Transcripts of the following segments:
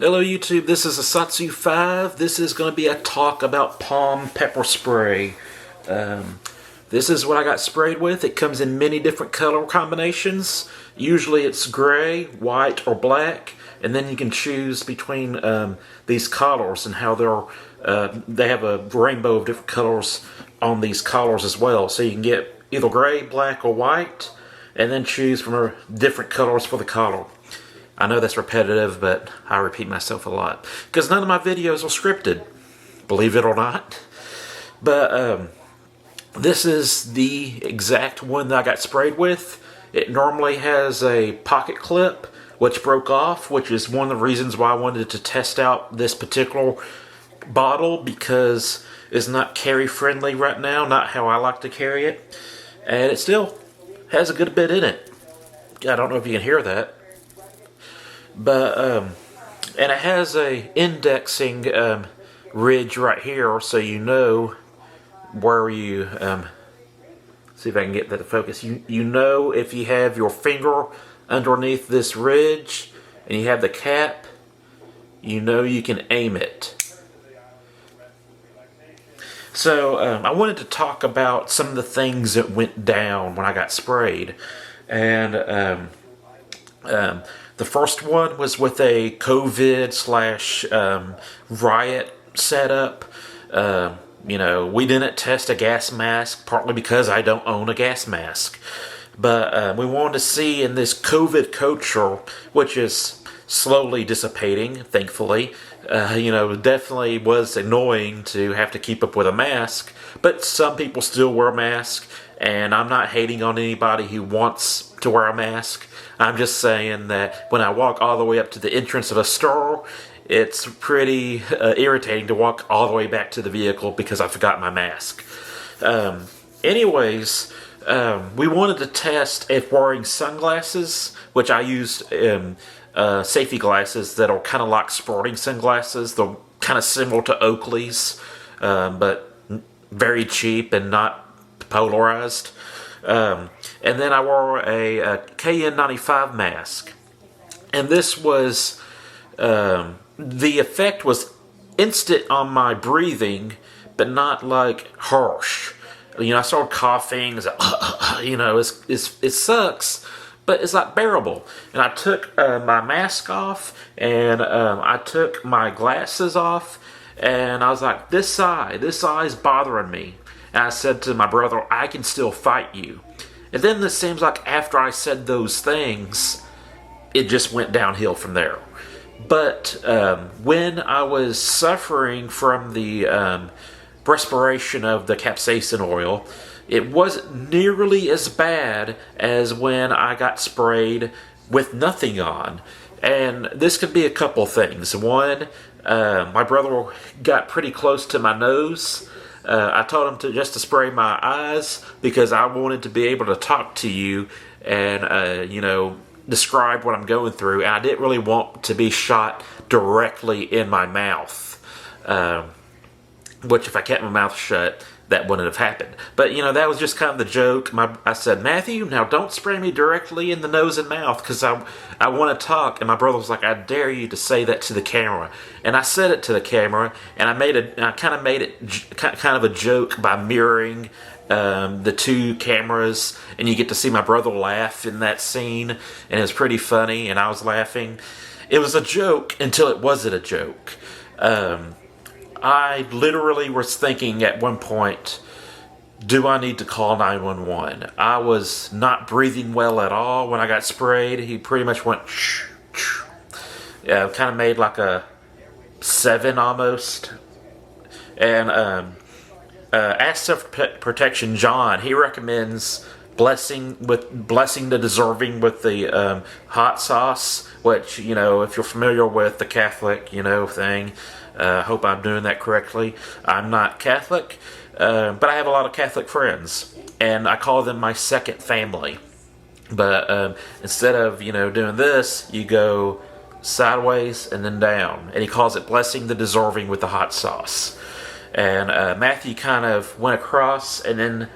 Hello YouTube, this is Asatsu 5. This is going to be a talk about palm pepper spray. This is what I got sprayed with. It comes in many different color combinations. Usually it's gray, white, or black. And then you can choose between these colors and how they have a rainbow of different colors on these collars as well. So you can get either gray, black, or white, and then choose from different colors for the collar. I know that's repetitive, but I repeat myself a lot because none of my videos are scripted, believe it or not. But this is the exact one that I got sprayed with. It normally has a pocket clip, which broke off, which is one of the reasons why I wanted to test out this particular bottle, because it's not carry friendly right now, not how I like to carry it. And it still has a good bit in it. I don't know if you can hear that. But, and it has a indexing ridge right here, so you know where you, see if I can get that to focus. You know if you have your finger underneath this ridge and you have the cap, you know you can aim it. So I wanted to talk about some of the things that went down when I got sprayed. And the first one was with a COVID/riot setup. We didn't test a gas mask, partly because I don't own a gas mask. But we wanted to see in this COVID culture, which is slowly dissipating, thankfully. It definitely was annoying to have to keep up with a mask, but some people still wear a mask, and I'm not hating on anybody who wants to wear a mask. I'm just saying that when I walk all the way up to the entrance of a store, it's pretty irritating to walk all the way back to the vehicle because I forgot my mask. Anyways, we wanted to test if wearing sunglasses, which I used safety glasses that are kind of like sporting sunglasses. They're kind of similar to Oakley's, but very cheap and not polarized. And then I wore a KN95 mask. And this was, the effect was instant on my breathing, but not like harsh. I started coughing. It sucks, but it's like bearable. And I took my mask off, and I took my glasses off, and I was like, this eye is bothering me. And I said to my brother, I can still fight you. And then it seems like after I said those things, it just went downhill from there. But when I was suffering from the respiration of the capsaicin oil, it wasn't nearly as bad as when I got sprayed with nothing on. And this could be a couple things. One, my brother got pretty close to my nose. I told him to spray my eyes because I wanted to be able to talk to you and, describe what I'm going through. And I didn't really want to be shot directly in my mouth, which if I kept my mouth shut, that wouldn't have happened. But, that was just kind of the joke. I said, Matthew, now don't spray me directly in the nose and mouth because I want to talk. And my brother was like, I dare you to say that to the camera. And I said it to the camera, and I kind of made it kind of a joke by mirroring the two cameras, and you get to see my brother laugh in that scene, and it was pretty funny, and I was laughing. It was a joke until it wasn't a joke. I literally was thinking at one point, do I need to call 911? I was not breathing well at all when I got sprayed. He pretty much went shh, shh. Yeah, kind of made like a 7 almost. And Asset Protection John, he recommends blessing the deserving with the hot sauce, which, if you're familiar with the Catholic, thing, hope I'm doing that correctly. I'm not Catholic, but I have a lot of Catholic friends, and I call them my second family. But instead of, doing this, you go sideways and then down, and he calls it blessing the deserving with the hot sauce. And Matthew kind of went across and then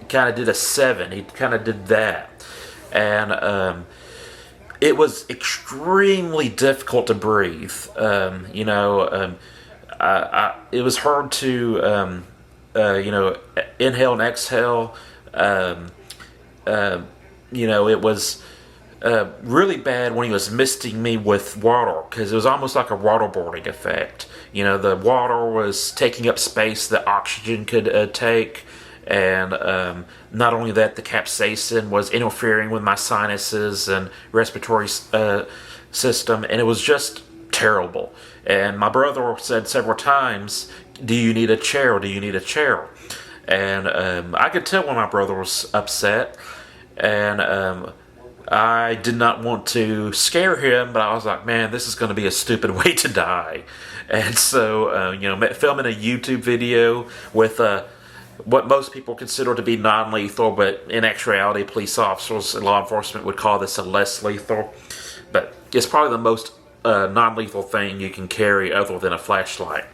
kind of did a 7. He kind of did that. And it was extremely difficult to breathe. It was hard to inhale and exhale. It was really bad when he was misting me with water, because it was almost like a waterboarding effect. The water was taking up space that oxygen could take, and not only that, the capsaicin was interfering with my sinuses and respiratory system, and it was just terrible. And my brother said several times, "Do you need a chair? Do you need a chair?" And I could tell when my brother was upset, and I did not want to scare him, but I was like, man, this is going to be a stupid way to die. And so, filming a YouTube video with what most people consider to be non-lethal, but in actuality, police officers and law enforcement would call this a less lethal. But it's probably the most non-lethal thing you can carry other than a flashlight.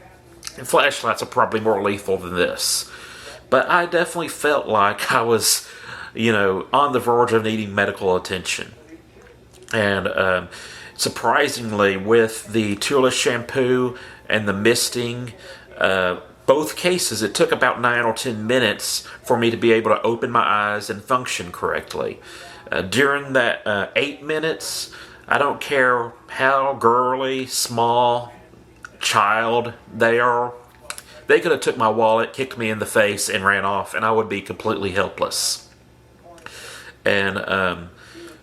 And flashlights are probably more lethal than this. But I definitely felt like I was, on the verge of needing medical attention. And surprisingly, with the Tula shampoo and the misting, both cases, it took about 9 or 10 minutes for me to be able to open my eyes and function correctly. During that 8 minutes, I don't care how girly, small child they are, they could have took my wallet, kicked me in the face, and ran off, and I would be completely helpless. And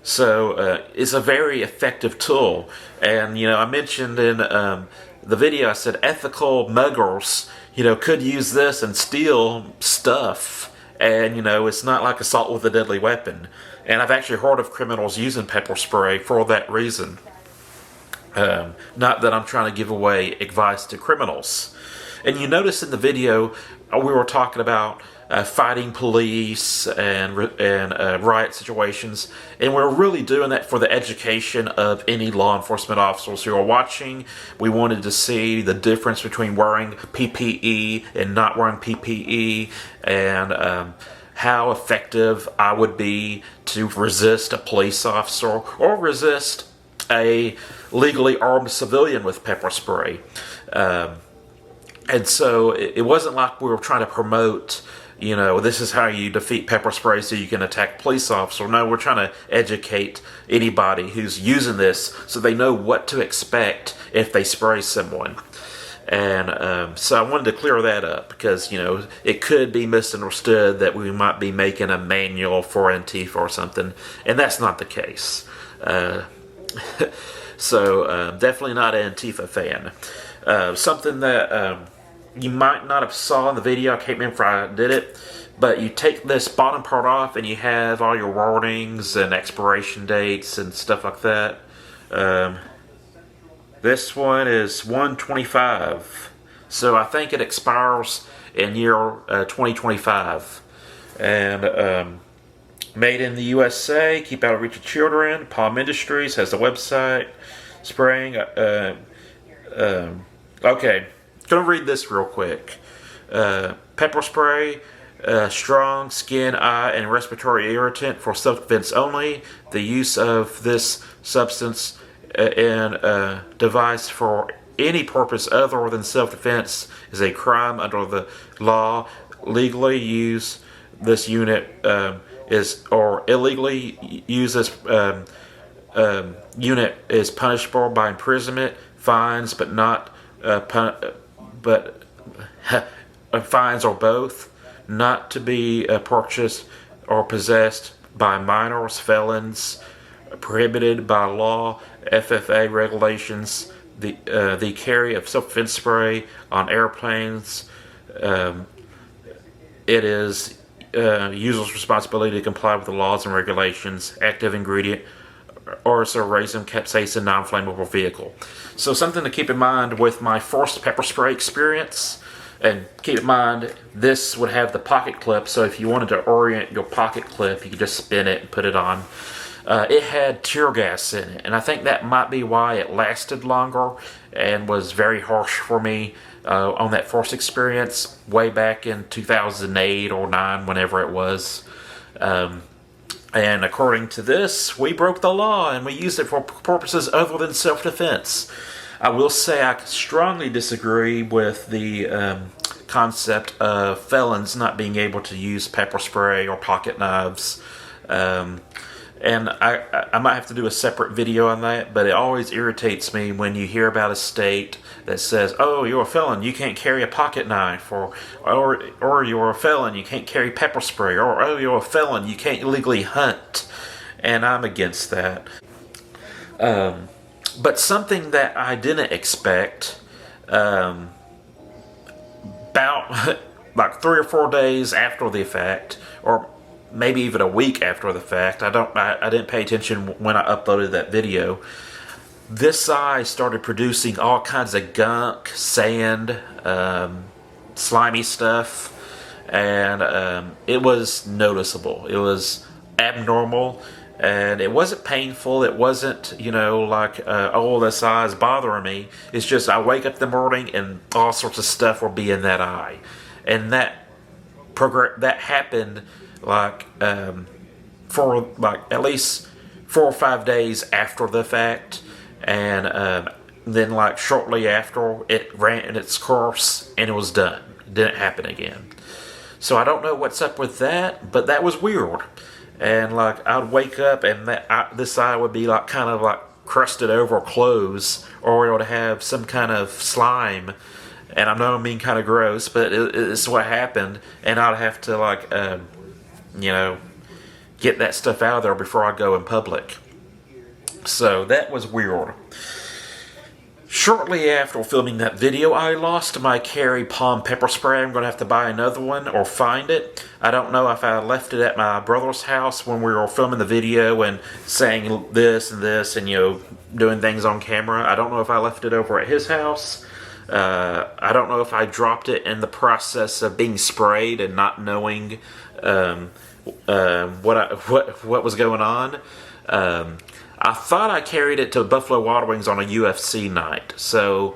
so it's a very effective tool. And, I mentioned in the video, I said ethical muggers, could use this and steal stuff. And, it's not like assault with a deadly weapon. And I've actually heard of criminals using pepper spray for that reason. Not that I'm trying to give away advice to criminals. And you notice in the video, we were talking about fighting police and riot situations, and we're really doing that for the education of any law enforcement officers who are watching. We wanted to see the difference between wearing PPE and not wearing PPE, and how effective I would be to resist a police officer or resist a legally armed civilian with pepper spray. And so it wasn't like we were trying to promote, this is how you defeat pepper spray so you can attack police officer. No, we're trying to educate anybody who's using this so they know what to expect if they spray someone. And so I wanted to clear that up because, it could be misunderstood that we might be making a manual for Antifa or something, and that's not the case. So definitely not an Antifa fan. Something that you might not have saw in the video, I can't remember if I did it, but you take this bottom part off and you have all your warnings and expiration dates and stuff like that. This one is 1/25, so I think it expires in year 2025. And made in the USA, keep out of reach of children. Palm Industries has a website. Spraying. Okay, gonna read this real quick. Pepper spray, strong skin, eye, and respiratory irritant for self-defense only. The use of this substance in a device for any purpose other than self-defense is a crime under the law. Legally use this unit or illegally use this unit is punishable by imprisonment, fines, but not fines or both, not to be purchased or possessed by minors, felons, prohibited by law, FFA regulations, the carry of self-defense spray on airplanes. It is user's responsibility to comply with the laws and regulations. Active ingredient, aerosol capsaicin, non-flammable vehicle. So something to keep in mind with my first pepper spray experience. And keep in mind, this would have the pocket clip, so if you wanted to orient your pocket clip, you could just spin it and put it on. It had tear gas in it, and I think that might be why it lasted longer and was very harsh for me on that first experience way back in 2008 or 9, whenever it was. And according to this, we broke the law and we used it for purposes other than self-defense. I will say I strongly disagree with the concept of felons not being able to use pepper spray or pocket knives. And I might have to do a separate video on that, but it always irritates me when you hear about a state that says, oh, you're a felon, you can't carry a pocket knife, or you're a felon, you can't carry pepper spray, or oh, you're a felon, you can't illegally hunt. And I'm against that. But something that I didn't expect, about like 3 or 4 days after the fact, or maybe even a week after the fact, I didn't pay attention when I uploaded that video. This eye started producing all kinds of gunk, sand, slimy stuff, and it was noticeable. It was abnormal, and it wasn't painful. It wasn't, like, oh, this eye is bothering me. It's just I wake up in the morning and all sorts of stuff will be in that eye, and that happened like for like at least 4 or 5 days after the fact. And then, like, shortly after, it ran its course and it was done. It didn't happen again. So I don't know what's up with that, but that was weird. And, like, I'd wake up and this eye would be, like, kind of, like, crusted over clothes, or it would have some kind of slime. And I know I mean kind of gross, but it's what happened. And I'd have to, like, get that stuff out of there before I go in public. So that was weird. Shortly after filming that video, I lost my Carry Palm pepper spray. I'm going to have to buy another one or find it. I don't know if I left it at my brother's house when we were filming the video and saying this and this and, doing things on camera. I don't know if I left it over at his house. I don't know if I dropped it in the process of being sprayed and not knowing what was going on. I thought I carried it to Buffalo Wild Wings on a UFC night, so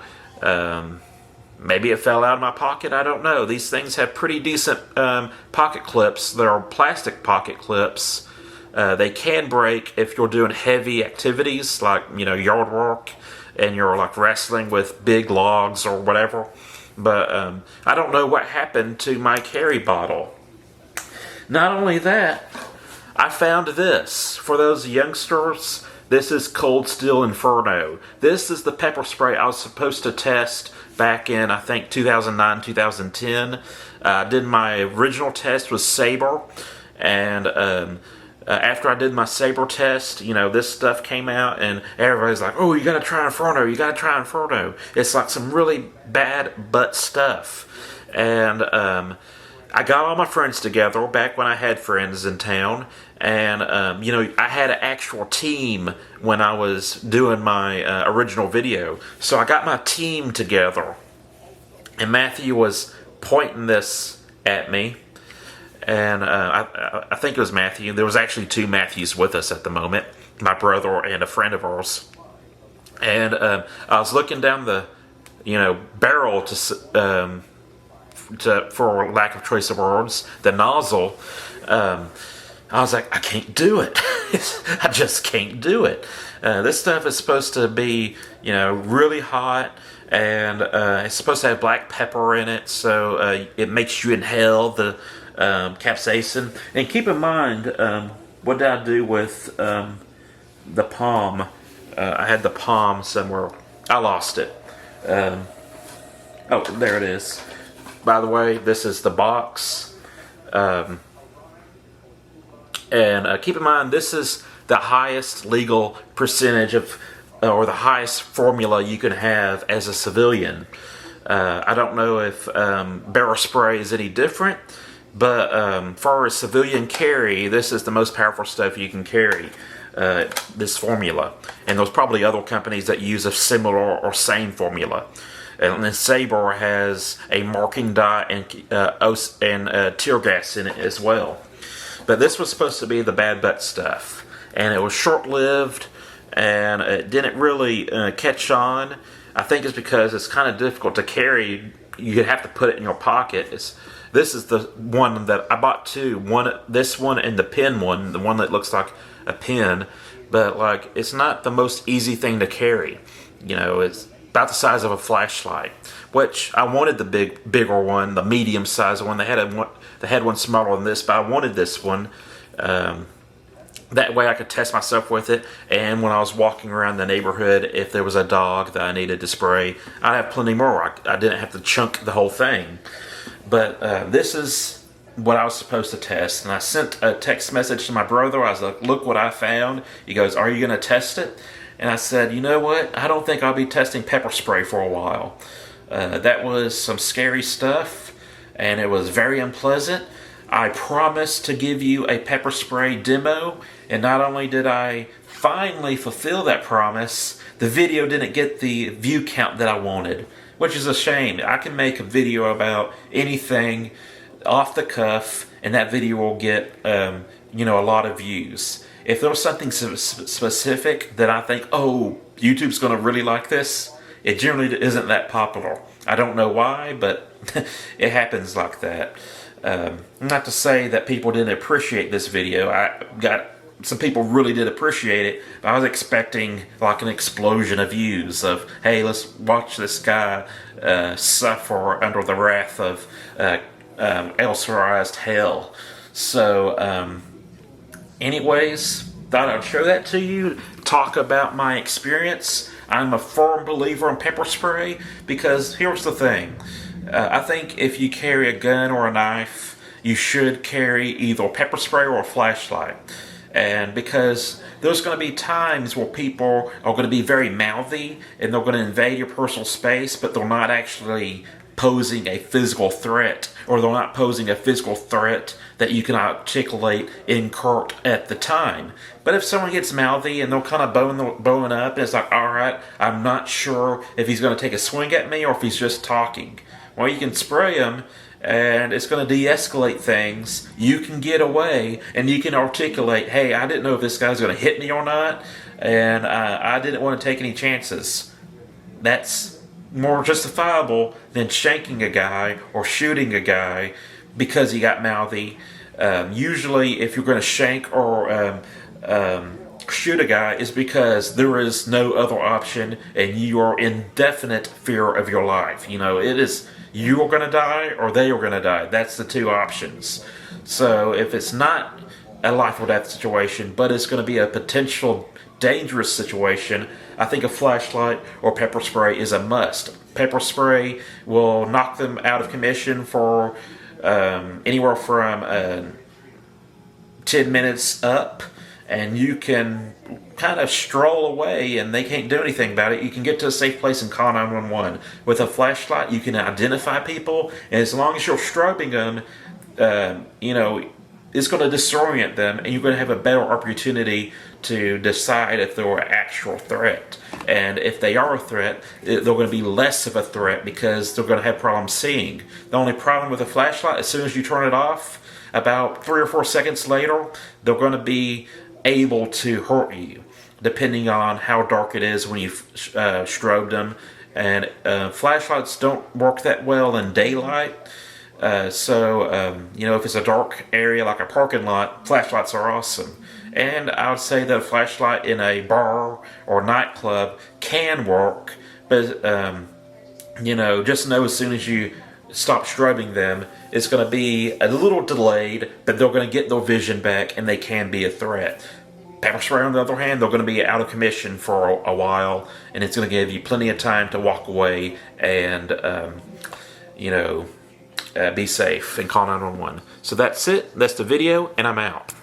maybe it fell out of my pocket. I don't know. These things have pretty decent pocket clips. They're plastic pocket clips. They can break if you're doing heavy activities like yard work and you're like wrestling with big logs or whatever. But I don't know what happened to my carry bottle. Not only that, I found this. For those youngsters, this is Cold Steel Inferno. This is the pepper spray I was supposed to test back in, I think, 2009, 2010. I did my original test with Sabre, and after I did my Sabre test, this stuff came out, and everybody's like, oh, you gotta try Inferno, you gotta try Inferno. It's like some really bad butt stuff. And I got all my friends together back when I had friends in town, and I had an actual team when I was doing my original video. So I got my team together, and Matthew was pointing this at me, and I think it was Matthew. There was actually 2 Matthews with us at the moment, my brother and a friend of ours. And I was looking down the barrel for lack of choice of words, the nozzle. I was like, I can't do it. I just can't do it. This stuff is supposed to be, really hot, and it's supposed to have black pepper in it, so it makes you inhale the capsaicin. And keep in mind, what did I do with the palm? I had the palm somewhere. I lost it. Oh, there it is. By the way, this is the box. And keep in mind, this is the highest legal percentage of, or the highest formula you can have as a civilian. I don't know if barrel spray is any different, but for a civilian carry, this is the most powerful stuff you can carry, this formula. And there's probably other companies that use a similar or same formula. And then Sabre has a marking dot and tear gas in it as well. But this was supposed to be the bad butt stuff, and it was short-lived, and it didn't really catch on. I think it's because it's kind of difficult to carry. You have to put it in your pocket. This is the one that I bought two. This one and the pen one, the one that looks like a pen, but like it's not the most easy thing to carry. You know, it's about the size of a flashlight, which I wanted the bigger one, the medium size one. They had one smaller than this, but I wanted this one. That way I could test myself with it, and when I was walking around the neighborhood, if there was a dog that I needed to spray, I'd have plenty more. I didn't have to chunk the whole thing. But this is what I was supposed to test, and I sent a text message to my brother. I was like, look what I found. He goes, are you going to test it? And I said, you know what? I don't think I'll be testing pepper spray for a while. That was some scary stuff, and it was very unpleasant. I promised to give you a pepper spray demo, and not only did I finally fulfill that promise, the video didn't get the view count that I wanted, which is a shame. I can make a video about anything off the cuff, and that video will get a lot of views. If there was something specific that I think, oh, YouTube's going to really like this, it generally isn't that popular. I don't know why, but it happens like that. Not to say that people didn't appreciate this video. Some people really did appreciate it, but I was expecting like an explosion of views of, hey, let's watch this guy suffer under the wrath of Elsarized hell. So, anyways, thought I'd show that to you, talk about my experience. I'm a firm believer in pepper spray because here's the thing. I think if you carry a gun or a knife, you should carry either pepper spray or a flashlight. And because there's going to be times where people are going to be very mouthy and they're going to invade your personal space, but they're not actually posing a physical threat, or they're not posing a physical threat that you can articulate in court at the time. But if someone gets mouthy and they'll kind of bowing up, and it's like, all right, I'm not sure if he's going to take a swing at me or if he's just talking. Well, you can spray him, and it's going to de-escalate things. You can get away, and you can articulate, hey, I didn't know if this guy's going to hit me or not, and I didn't want to take any chances. That's more justifiable than shanking a guy or shooting a guy because he got mouthy. Usually, if you're going to shank or shoot a guy, it's because there is no other option, and you are in definite fear of your life. It is you are going to die or they are going to die. That's the two options. So if it's not a life or death situation, but it's going to be a potential dangerous situation, I think a flashlight or pepper spray is a must. Pepper spray will knock them out of commission for anywhere from 10 minutes up, and you can kind of stroll away and they can't do anything about it. You can get to a safe place and call 911. With a flashlight, you can identify people, and as long as you're strobing them, it's going to disorient them, and you're going to have a better opportunity to decide if they're an actual threat. And if they are a threat, they're going to be less of a threat because they're going to have problems seeing. The only problem with a flashlight, as soon as you turn it off, about 3 or 4 seconds later, they're going to be able to hurt you, depending on how dark it is when you've strobed them. And flashlights don't work that well in daylight. So if it's a dark area like a parking lot, flashlights are awesome. And I would say that a flashlight in a bar or nightclub can work, but just know as soon as you stop strobing them, it's going to be a little delayed, but they're going to get their vision back, and they can be a threat. Pepper spray, on the other hand, they're going to be out of commission for a while, and it's going to give you plenty of time to walk away and, be safe and call 911. So that's it. That's the video, and I'm out.